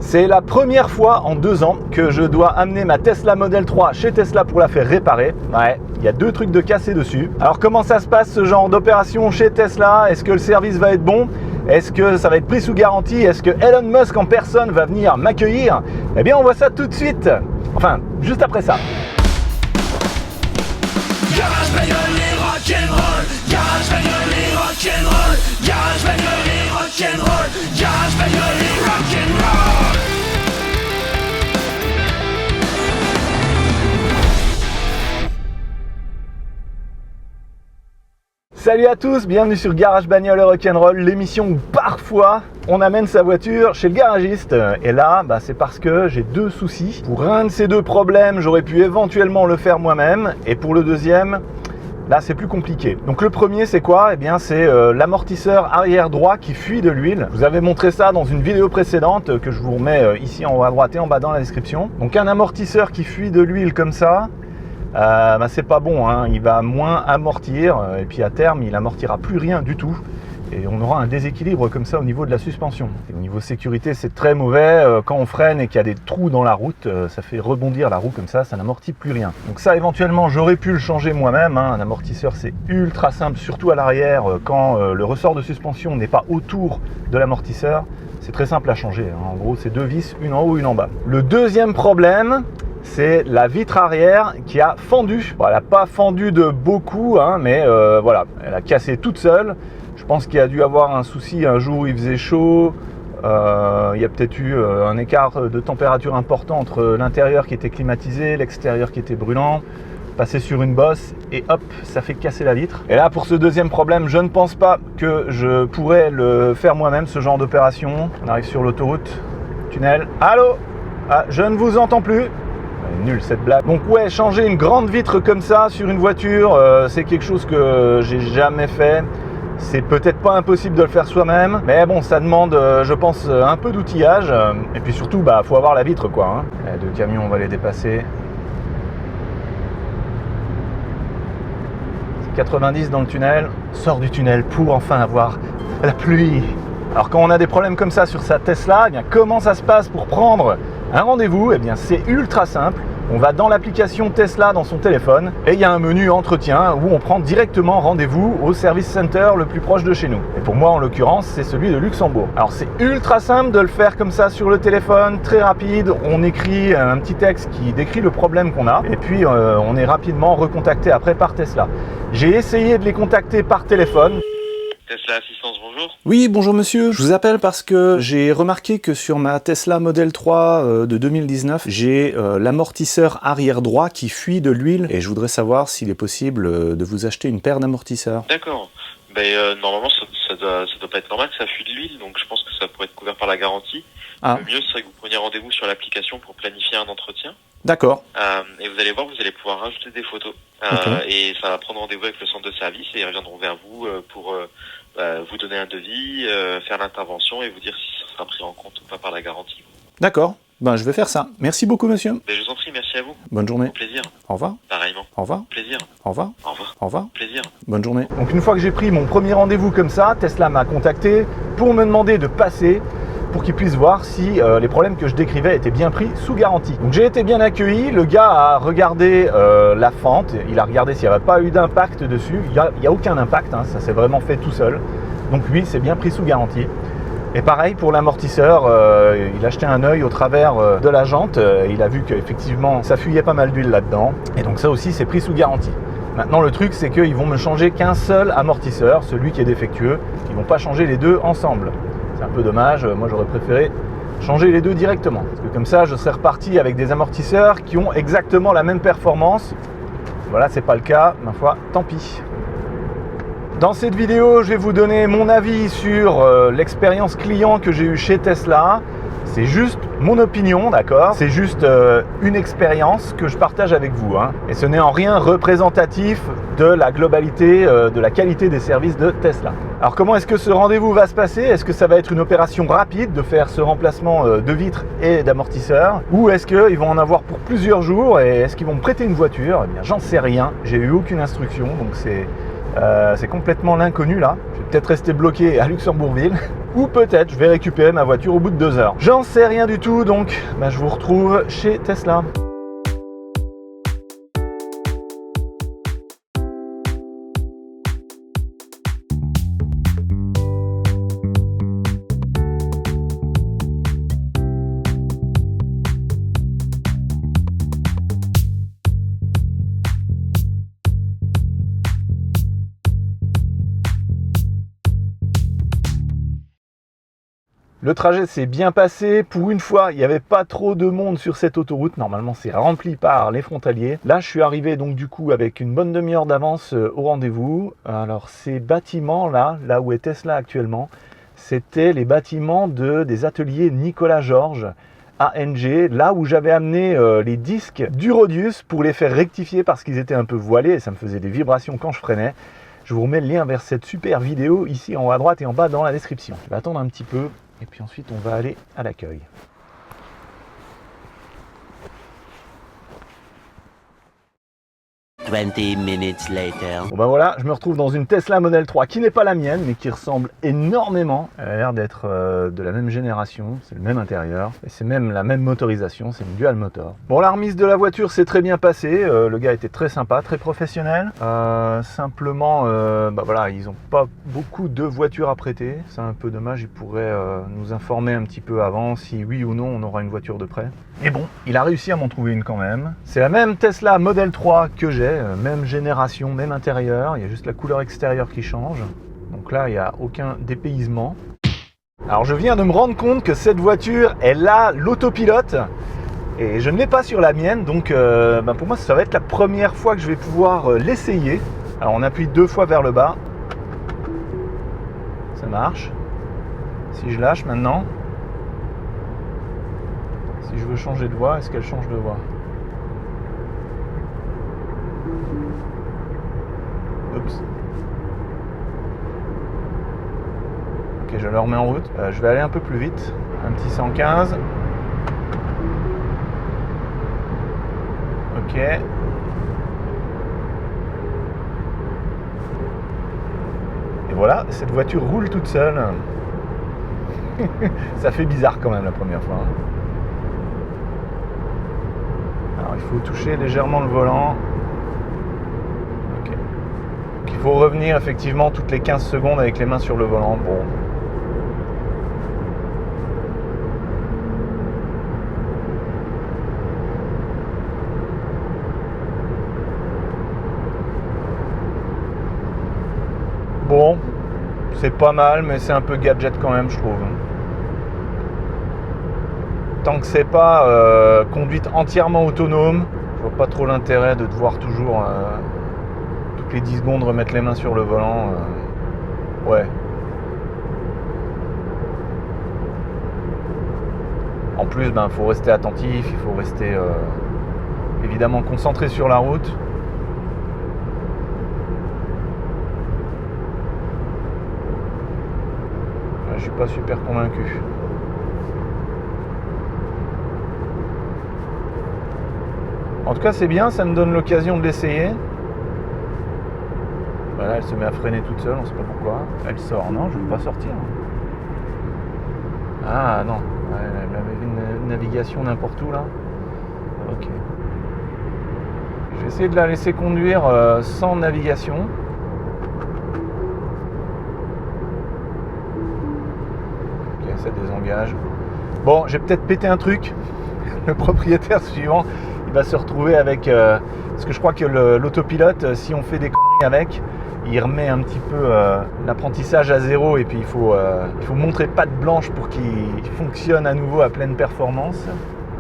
C'est la première fois en 2 ans que je dois amener ma Tesla Model 3 chez Tesla pour la faire réparer. Ouais, il y a 2 trucs de cassés dessus. Alors comment ça se passe ce genre d'opération chez Tesla? Est-ce que le service va être bon? Est-ce que ça va être pris sous garantie? Est-ce que Elon Musk en personne va venir m'accueillir? Eh bien on voit ça tout de suite. Enfin, juste après ça. Garage bagnole et rock'n'roll, garage bagnole et rock'n'roll, garage bagnole et rock'n'roll, garage bagnole et rock'n'roll. Salut à tous, bienvenue sur Garage Bagnole et Rock'n'Roll, l'émission où parfois on amène sa voiture chez le garagiste. Et là, c'est parce que j'ai 2 soucis. Pour un de ces 2 problèmes, j'aurais pu éventuellement le faire moi-même. Et pour le deuxième, là c'est plus compliqué. Donc le premier c'est quoi? Eh bien c'est l'amortisseur arrière droit qui fuit de l'huile. Je vous avais montré ça dans une vidéo précédente que je vous remets ici en haut à droite et en bas dans la description. Donc un amortisseur qui fuit de l'huile comme ça, c'est pas bon, hein. Il va moins amortir et puis à terme il amortira plus rien du tout et on aura un déséquilibre comme ça au niveau de la suspension. Et au niveau sécurité c'est très mauvais, quand on freine et qu'il y a des trous dans la route, ça fait rebondir la roue comme ça n'amortit plus rien. Donc ça éventuellement j'aurais pu le changer moi-même, hein. Un amortisseur c'est ultra simple, surtout à l'arrière quand le ressort de suspension n'est pas autour de l'amortisseur, c'est très simple à changer, hein. En gros c'est 2 vis, une en haut, une en bas. Le deuxième problème, c'est la vitre arrière qui a fendu. Bon, elle n'a pas fendu de beaucoup, hein, mais voilà, elle a cassé toute seule. Je pense qu'il y a dû avoir un souci un jour où il faisait chaud. Il y a peut-être eu un écart de température important entre l'intérieur qui était climatisé, l'extérieur qui était brûlant. Passer sur une bosse et hop, ça fait casser la vitre. Et là, pour ce deuxième problème, je ne pense pas que je pourrais le faire moi-même, ce genre d'opération. On arrive sur l'autoroute, tunnel. Allô? Ah, je ne vous entends plus. Nul cette blague. Donc ouais, changer une grande vitre comme ça sur une voiture, c'est quelque chose que j'ai jamais fait. C'est peut-être pas impossible de le faire soi-même, mais bon, ça demande, je pense, un peu d'outillage. Et puis surtout, faut avoir la vitre, quoi, hein. Les 2 camions, on va les dépasser. C'est 90 dans le tunnel. Sort du tunnel pour enfin avoir la pluie. Alors quand on a des problèmes comme ça sur sa Tesla, eh bien comment ça se passe pour prendre un rendez-vous? Eh bien c'est ultra simple. On va dans l'application Tesla dans son téléphone et il y a un menu entretien où on prend directement rendez-vous au service center le plus proche de chez nous. Et pour moi en l'occurrence c'est celui de Luxembourg. Alors c'est ultra simple de le faire comme ça sur le téléphone, très rapide. On écrit un petit texte qui décrit le problème qu'on a et puis on est rapidement recontacté après par Tesla. J'ai essayé de les contacter par téléphone. Tesla Assistance, bonjour. Oui, bonjour monsieur. Je vous appelle parce que j'ai remarqué que sur ma Tesla Model 3 de 2019, j'ai l'amortisseur arrière droit qui fuit de l'huile et je voudrais savoir s'il est possible de vous acheter une paire d'amortisseurs. D'accord. Normalement, ça doit pas être normal que ça fuit de l'huile, donc je pense que ça pourrait être couvert par la garantie. Ah. Le mieux serait que vous preniez rendez-vous sur l'application pour planifier un entretien. D'accord. Et vous allez voir, vous allez pouvoir rajouter des photos. Okay. Et ça va prendre rendez-vous avec le centre de service et ils reviendront vers vous pour vous donner un devis, faire l'intervention et vous dire si ça sera pris en compte ou pas par la garantie. D'accord. Je vais faire ça. Merci beaucoup monsieur. Je vous en prie, merci à vous. Bonne journée. Au plaisir. Au revoir. Pareillement. Au revoir. Plaisir. Au revoir. Au revoir. Au revoir. Plaisir. Bonne journée. Donc une fois que j'ai pris mon premier rendez-vous comme ça, Tesla m'a contacté pour me demander de passer pour qu'il puisse voir si les problèmes que je décrivais étaient bien pris sous garantie. Donc j'ai été bien accueilli, le gars a regardé la fente, il a regardé s'il n'y avait pas eu d'impact dessus, il n'y a aucun impact, hein, ça s'est vraiment fait tout seul. Donc lui, c'est bien pris sous garantie. Et pareil pour l'amortisseur, il a jeté un œil au travers de la jante, il a vu qu'effectivement ça fuyait pas mal d'huile là-dedans, et donc ça aussi c'est pris sous garantie. Maintenant le truc c'est qu'ils vont me changer qu'un seul amortisseur, celui qui est défectueux, ils vont pas changer les 2 ensemble. C'est un peu dommage, moi j'aurais préféré changer les 2 directement, parce que comme ça je serais reparti avec des amortisseurs qui ont exactement la même performance. Voilà, c'est pas le cas, ma foi, tant pis. Dans cette vidéo, je vais vous donner mon avis sur l'expérience client que j'ai eue chez Tesla. C'est juste mon opinion, d'accord? C'est juste une expérience que je partage avec vous, hein. Et ce n'est en rien représentatif de la globalité, de la qualité des services de Tesla. Alors comment est-ce que ce rendez-vous va se passer? Est-ce que ça va être une opération rapide de faire ce remplacement de vitres et d'amortisseurs? Ou est-ce qu'ils vont en avoir pour plusieurs jours? Et est-ce qu'ils vont me prêter une voiture? Eh bien, j'en sais rien. J'ai eu aucune instruction, donc c'est complètement l'inconnu là. Je vais peut-être rester bloqué à Luxembourgville. Ou peut-être je vais récupérer ma voiture au bout de 2 heures. J'en sais rien du tout, donc je vous retrouve chez Tesla. Le trajet s'est bien passé. Pour une fois, il n'y avait pas trop de monde sur cette autoroute. Normalement, c'est rempli par les frontaliers. Là, je suis arrivé donc du coup avec une bonne demi-heure d'avance au rendez-vous. Alors, ces bâtiments-là, là où est Tesla actuellement, c'était les bâtiments des ateliers Nicolas Georges à Angers, là où j'avais amené les disques du Rodius pour les faire rectifier parce qu'ils étaient un peu voilés et ça me faisait des vibrations quand je freinais. Je vous remets le lien vers cette super vidéo ici en haut à droite et en bas dans la description. Je vais attendre un petit peu. Et puis ensuite, on va aller à l'accueil. Minutes later. Bon ben voilà, je me retrouve dans une Tesla Model 3 qui n'est pas la mienne, mais qui ressemble énormément. Elle a l'air d'être de la même génération, c'est le même intérieur, et c'est même la même motorisation, c'est une dual motor. Bon, la remise de la voiture s'est très bien passée, le gars était très sympa, très professionnel. Simplement, voilà, ils n'ont pas beaucoup de voitures à prêter, c'est un peu dommage, ils pourraient nous informer un petit peu avant si oui ou non on aura une voiture de prêt. Mais bon, il a réussi à m'en trouver une quand même. C'est la même Tesla Model 3 que j'ai, même génération, même intérieur, il y a juste la couleur extérieure qui change. Donc là, il n'y a aucun dépaysement. Alors je viens de me rendre compte que cette voiture, elle a l'autopilote et je ne l'ai pas sur la mienne, donc pour moi ça va être la première fois que je vais pouvoir l'essayer. Alors on appuie 2 fois vers le bas, ça marche. Si je lâche maintenant, si je veux changer de voie, est-ce qu'elle change de voie? Oups. Ok, je le remets en route. Je vais aller un peu plus vite. Un petit 115. Ok. Et voilà, cette voiture roule toute seule. Ça fait bizarre quand même la première fois. Alors il faut toucher légèrement le volant. Ok. Donc, il faut revenir effectivement toutes les 15 secondes avec les mains sur le volant. Bon. Bon, c'est pas mal, mais c'est un peu gadget quand même, je trouve. Tant que c'est pas conduite entièrement autonome, je vois pas trop l'intérêt de devoir toujours toutes les 10 secondes remettre les mains sur le volant. Ouais. En plus, faut rester attentif, il faut rester évidemment concentré sur la route. Je suis pas super convaincu. En tout cas, c'est bien, ça me donne l'occasion de l'essayer. Voilà, elle se met à freiner toute seule, on ne sait pas pourquoi. Elle sort, non, je ne veux pas sortir. Ah non, elle avait une navigation n'importe où là. Ok. Je vais essayer de la laisser conduire sans navigation. Ok, ça désengage. Bon, j'ai peut-être pété un truc. Le propriétaire suivant, il va se retrouver avec... parce que je crois que l'autopilote, si on fait des conneries avec, il remet un petit peu l'apprentissage à zéro et puis il faut montrer patte blanche pour qu'il fonctionne à nouveau à pleine performance.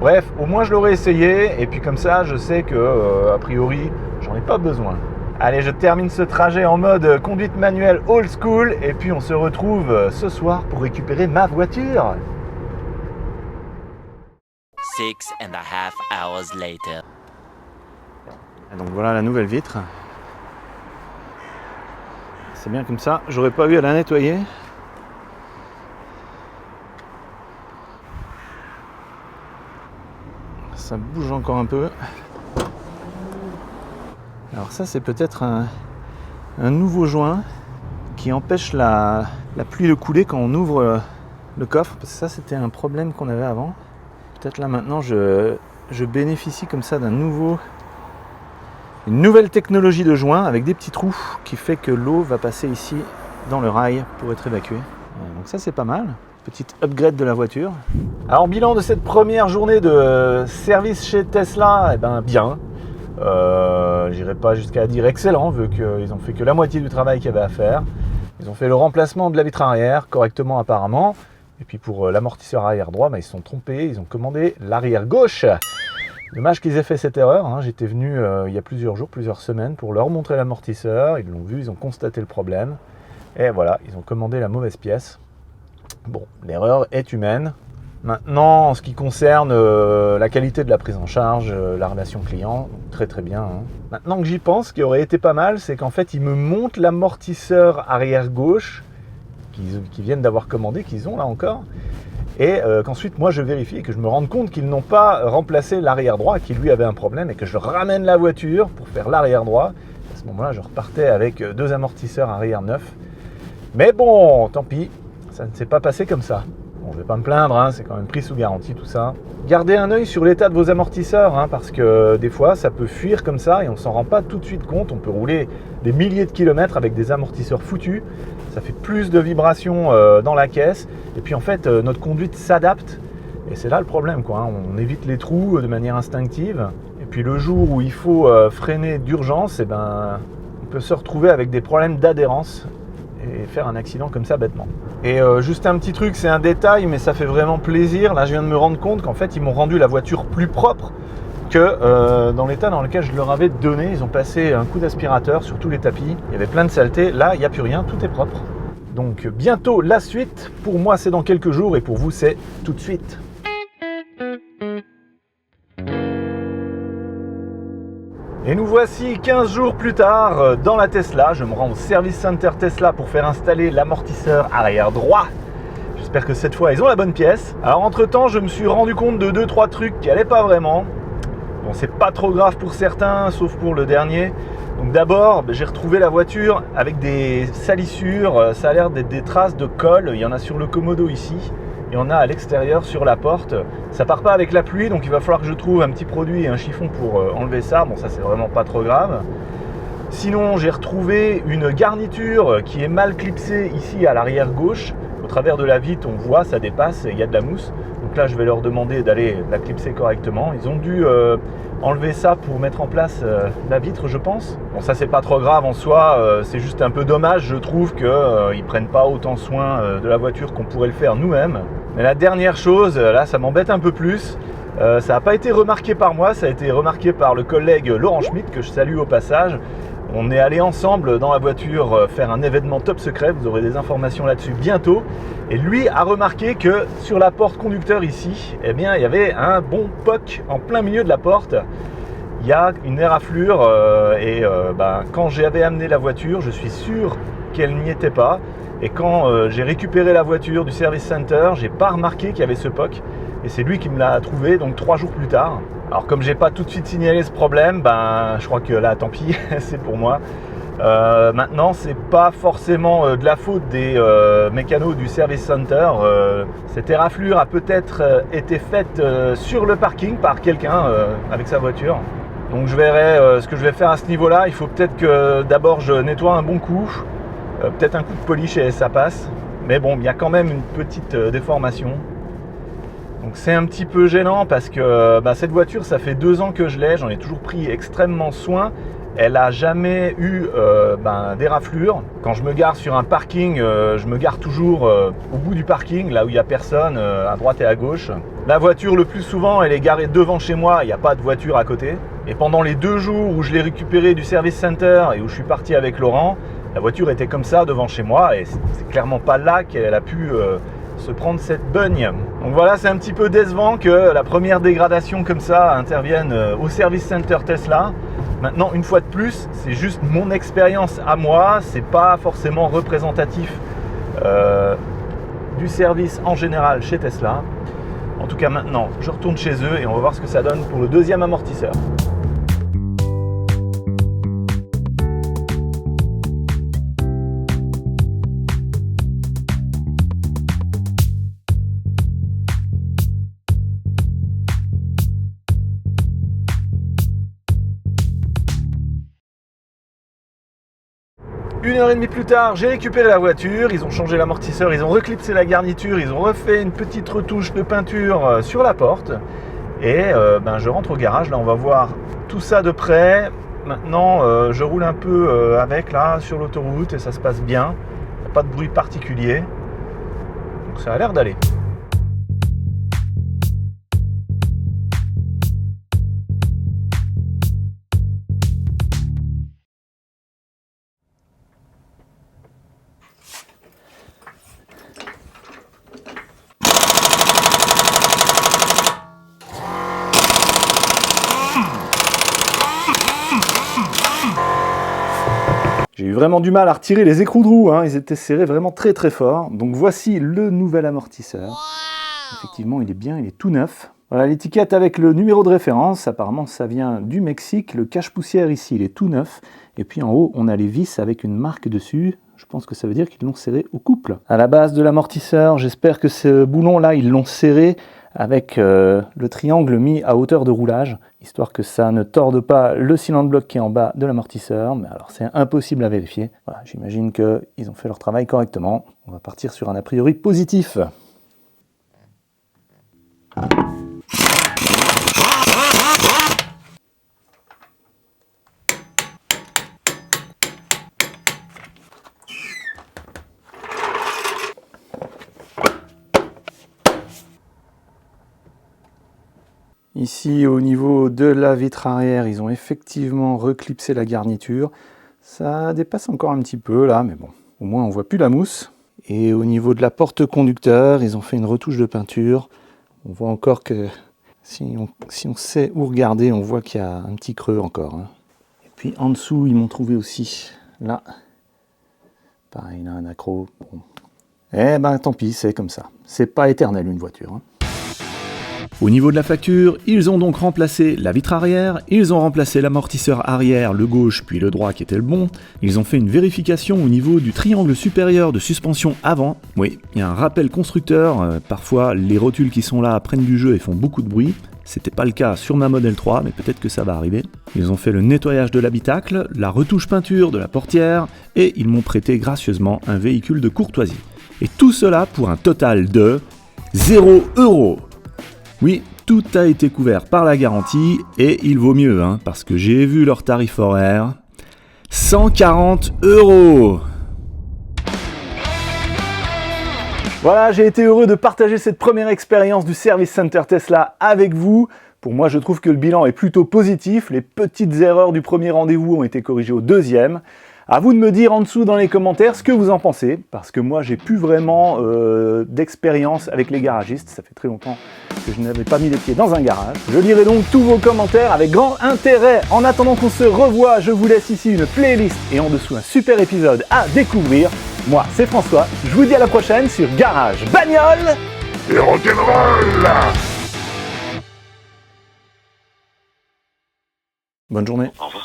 Bref, au moins je l'aurai essayé et puis comme ça je sais que a priori j'en ai pas besoin. Allez, je termine ce trajet en mode conduite manuelle old school et puis on se retrouve ce soir pour récupérer ma voiture. 6.5 hours later. Donc voilà la nouvelle vitre. C'est bien comme ça, j'aurais pas eu à la nettoyer. Ça bouge encore un peu. Alors ça c'est peut-être un nouveau joint qui empêche la la pluie le couler quand on ouvre le coffre, parce que ça c'était un problème qu'on avait avant. Peut-être là maintenant je bénéficie comme ça une nouvelle technologie de joint avec des petits trous qui fait que l'eau va passer ici dans le rail pour être évacuée. Donc ça c'est pas mal, petite upgrade de la voiture. Alors bilan de cette première journée de service chez Tesla, eh ben bien. J'irai pas jusqu'à dire excellent vu qu'ils ont fait que la moitié du travail qu'il y avait à faire. Ils ont fait le remplacement de la vitre arrière correctement apparemment. Et puis pour l'amortisseur arrière droit, ils se sont trompés, ils ont commandé l'arrière gauche. Dommage qu'ils aient fait cette erreur, hein. J'étais venu il y a plusieurs jours, plusieurs semaines pour leur montrer l'amortisseur. Ils l'ont vu, ils ont constaté le problème. Et voilà, ils ont commandé la mauvaise pièce. Bon, l'erreur est humaine. Maintenant, en ce qui concerne la qualité de la prise en charge, la relation client, très très bien. Hein. Maintenant que j'y pense, ce qui aurait été pas mal, c'est qu'en fait, ils me montent l'amortisseur arrière gauche qu'ils viennent d'avoir commandé, qu'ils ont là encore, et qu'ensuite moi je vérifie et que je me rende compte qu'ils n'ont pas remplacé l'arrière droit, qui lui avait un problème, et que je ramène la voiture pour faire l'arrière droit. À ce moment-là, je repartais avec 2 amortisseurs arrière neufs. Mais bon, tant pis, ça ne s'est pas passé comme ça. Bon, je vais pas me plaindre, hein, c'est quand même pris sous garantie tout ça. Gardez un œil sur l'état de vos amortisseurs, hein, parce que des fois ça peut fuir comme ça et on s'en rend pas tout de suite compte. On peut rouler des milliers de kilomètres avec des amortisseurs foutus, ça fait plus de vibrations dans la caisse, et puis en fait notre conduite s'adapte, et c'est là le problème, quoi, hein. On évite les trous de manière instinctive, et puis le jour où il faut freiner d'urgence, on peut se retrouver avec des problèmes d'adhérence et faire un accident comme ça bêtement. Et juste un petit truc, c'est un détail, mais ça fait vraiment plaisir. Là, je viens de me rendre compte qu'en fait, ils m'ont rendu la voiture plus propre que dans l'état dans lequel je leur avais donné. Ils ont passé un coup d'aspirateur sur tous les tapis. Il y avait plein de saleté. Là, il n'y a plus rien, tout est propre. Donc bientôt la suite. Pour moi, c'est dans quelques jours, et pour vous, c'est tout de suite. Et nous voici 15 jours plus tard dans la Tesla. Je me rends au service center Tesla pour faire installer l'amortisseur arrière droit. J'espère que cette fois ils ont la bonne pièce. Alors entre temps, je me suis rendu compte de 2-3 trucs qui allaient pas vraiment. Bon, c'est pas trop grave pour certains, sauf pour le dernier. Donc d'abord, j'ai retrouvé la voiture avec des salissures. Ça a l'air d'être des traces de colle. Il y en a sur le commodo ici. Il y en a à l'extérieur sur la porte. Ça part pas avec la pluie, donc il va falloir que je trouve un petit produit et un chiffon pour enlever ça. Bon, ça c'est vraiment pas trop grave. Sinon, j'ai retrouvé une garniture qui est mal clipsée ici à l'arrière gauche. Au travers de la vitre, on voit, ça dépasse, il y a de la mousse. Donc là, je vais leur demander d'aller la clipser correctement. Ils ont dû enlever ça pour mettre en place la vitre, je pense. Bon, ça c'est pas trop grave en soi, c'est juste un peu dommage, je trouve qu'ils prennent pas autant soin de la voiture qu'on pourrait le faire nous-mêmes. Mais la dernière chose, là ça m'embête un peu plus, ça n'a pas été remarqué par moi, ça a été remarqué par le collègue Laurent Schmitt, que je salue au passage. On est allé ensemble dans la voiture faire un événement top secret, vous aurez des informations là-dessus bientôt. Et lui a remarqué que sur la porte conducteur ici, eh bien, il y avait un bon POC en plein milieu de la porte. Il y a une éraflure quand j'avais amené la voiture, je suis sûr qu'elle n'y était pas. Et quand j'ai récupéré la voiture du service center, j'ai pas remarqué qu'il y avait ce POC. Et c'est lui qui me l'a trouvé, donc 3 jours plus tard. Alors comme j'ai pas tout de suite signalé ce problème, je crois que là tant pis, c'est pour moi. Maintenant c'est pas forcément de la faute des mécanos du service center. Cette éraflure a peut-être été faite sur le parking par quelqu'un avec sa voiture. Donc je verrai ce que je vais faire à ce niveau-là. Il faut peut-être que d'abord je nettoie un bon coup, peut-être un coup de polish et ça passe. Mais bon, il y a quand même une petite déformation. Donc c'est un petit peu gênant parce que cette voiture, ça fait 2 ans que je l'ai, j'en ai toujours pris extrêmement soin. Elle n'a jamais eu d'éraflure. Quand je me gare sur un parking, je me gare toujours au bout du parking, là où il n'y a personne, à droite et à gauche. La voiture, le plus souvent, elle est garée devant chez moi, il n'y a pas de voiture à côté. Et pendant les 2 jours où je l'ai récupérée du service center et où je suis parti avec Laurent, la voiture était comme ça devant chez moi et c'est clairement pas là qu'elle a pu se prendre cette begne. Donc voilà, c'est un petit peu décevant que la première dégradation comme ça intervienne au service center Tesla. Maintenant, une fois de plus, c'est juste mon expérience à moi, c'est pas forcément représentatif du service en général chez Tesla. En tout cas maintenant, je retourne chez eux et on va voir ce que ça donne pour le 2e amortisseur. 1h30 plus tard, j'ai récupéré la voiture, ils ont changé l'amortisseur, ils ont reclipsé la garniture, ils ont refait une petite retouche de peinture sur la porte. Et je rentre au garage, là on va voir tout ça de près. Maintenant je roule un peu avec là sur l'autoroute et ça se passe bien. Pas de bruit particulier. Donc ça a l'air d'aller. J'ai eu vraiment du mal à retirer les écrous de roue, hein. Ils étaient serrés vraiment très très fort. Donc voici le nouvel amortisseur. Wow. Effectivement, il est bien, il est tout neuf. Voilà l'étiquette avec le numéro de référence. Apparemment, ça vient du Mexique. Le cache-poussière ici, il est tout neuf. Et puis en haut, on a les vis avec une marque dessus. Je pense que ça veut dire qu'ils l'ont serré au couple. À la base de l'amortisseur, j'espère que ce boulon-là, ils l'ont serré avec le triangle mis à hauteur de roulage, histoire que ça ne torde pas le cylindre bloc qui est en bas de l'amortisseur. Mais alors c'est impossible à vérifier. Voilà, j'imagine qu'ils ont fait leur travail correctement. On va partir sur un a priori positif. Ici, au niveau de la vitre arrière, ils ont effectivement reclipsé la garniture. Ça dépasse encore un petit peu là, mais bon, au moins on voit plus la mousse. Et au niveau de la porte conducteur, ils ont fait une retouche de peinture. On voit encore que si on sait où regarder, on voit qu'il y a un petit creux encore, hein. Et puis en dessous, ils m'ont trouvé aussi, là, pareil, là, un accro. Bon. Eh ben tant pis, c'est comme ça. C'est pas éternel une voiture, hein. Au niveau de la facture, ils ont donc remplacé la vitre arrière, ils ont remplacé l'amortisseur arrière, le gauche puis le droit qui était le bon, ils ont fait une vérification au niveau du triangle supérieur de suspension avant. Oui, il y a un rappel constructeur, parfois les rotules qui sont là prennent du jeu et font beaucoup de bruit. C'était pas le cas sur ma Model 3, mais peut-être que ça va arriver. Ils ont fait le nettoyage de l'habitacle, la retouche peinture de la portière, et ils m'ont prêté gracieusement un véhicule de courtoisie. Et tout cela pour un total de 0 €. Oui, tout a été couvert par la garantie, et il vaut mieux, hein, parce que j'ai vu leur tarif horaire. 140 €. Voilà, j'ai été heureux de partager cette première expérience du Service Center Tesla avec vous. Pour moi, je trouve que le bilan est plutôt positif. Les petites erreurs du premier rendez-vous ont été corrigées au deuxième. À vous de me dire en dessous dans les commentaires ce que vous en pensez, parce que moi, j'ai plus vraiment d'expérience avec les garagistes. Ça fait très longtemps que je n'avais pas mis les pieds dans un garage. Je lirai donc tous vos commentaires avec grand intérêt. En attendant qu'on se revoie, je vous laisse ici une playlist et en dessous un super épisode à découvrir. Moi, c'est François. Je vous dis à la prochaine sur Garage Bagnole et rock'n'roll. Bonne journée. Au revoir.